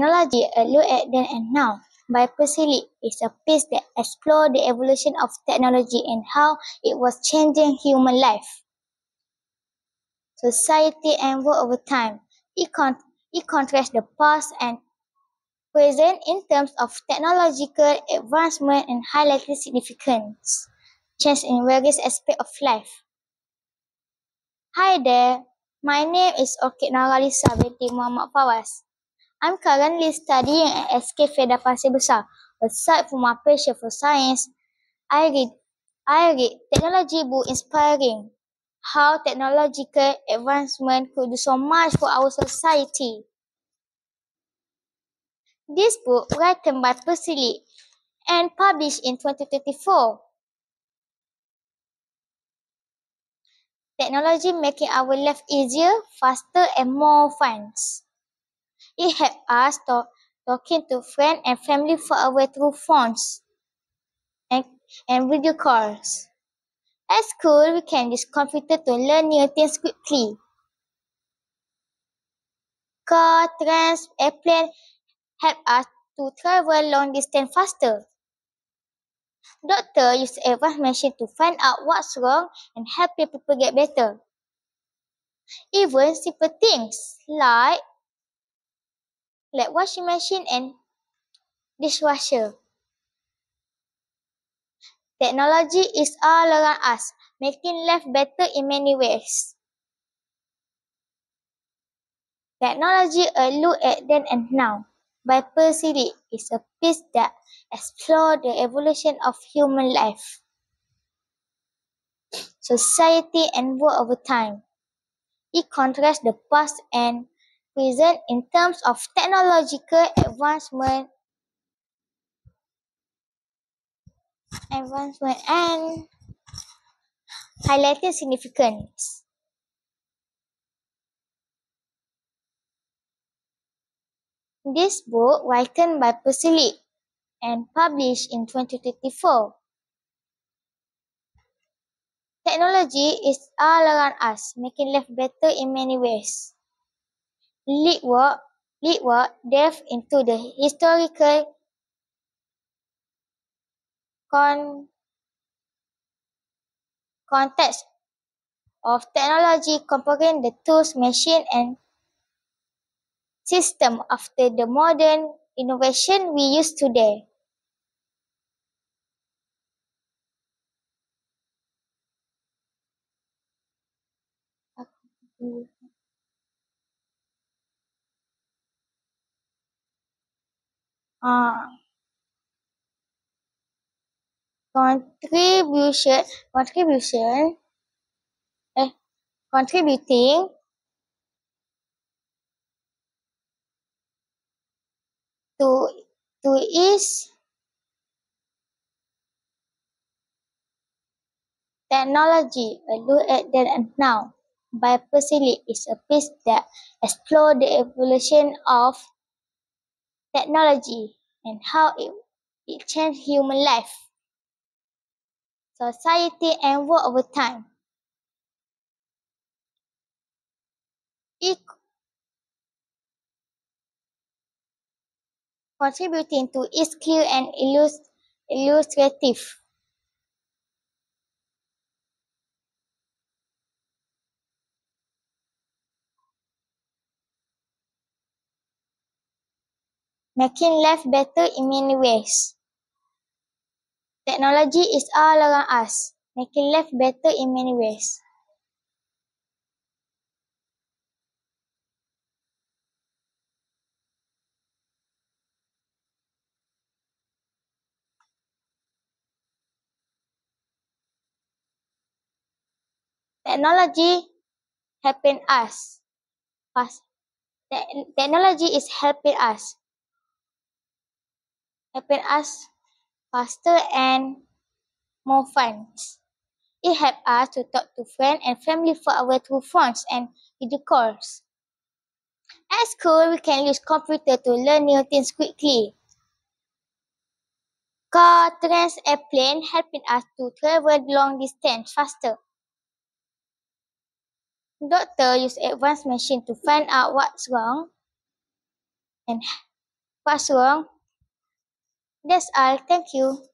Technology, A Look at Then and Now by Percy Lee is a piece that explores the evolution of technology and how it was changing human life, society, and world over time. It contrasts the past and present in terms of technological advancement and highlighting significant change in various aspects of life. Hi there, my name is Orchid Nuralisa binti Muhammad Fawaz. I'm currently studying at SK Fedah Pasir Besar. Aside from my passion for science, I read technology book inspiring how technological advancement could do so much for our society. This book, written by Percy Lee and published in 2024, technology making our life easier, faster, and more fun. It helps us talking to friends and family far away through phones and video calls. At school, we can use computer to learn new things quickly. Car, trains, airplane help us to travel long distance faster. Doctor use advanced machine to find out what's wrong and help people get better. Even simple things like washing machine and dishwasher. Technology is all around us, making life better in many ways. Technology, A Look at Then and Now by Percy Lee is a piece that explores the evolution of human life, society, and world over time. It contrasts the past and present in terms of technological advancement and highlighting significance. This book, written by Percy Lee and published in 2024, technology is all around us, making life better in many ways. Lead work delve into the historical context of technology, comparing the tools, machine, and system after the modern innovation we use today. Uh, contribution, contribution, contributing to is Technology, A Look at Then and Now by Percy Lee is a piece that explores the evolution of technology and how it changed human life, society, and world over time. It contributing to its clear and illustrative, making life better in many ways. Technology is all around us, making life better in many ways. Technology helping us. Technology is helping us faster and more fun. It helps us to talk to friends and family far away through phones and video calls. At school, we can use computer to learn new things quickly. Car, trains, airplane helping us to travel long distance faster. Doctor use advanced machine to find out what's wrong and What's wrong? That's all. Thank you.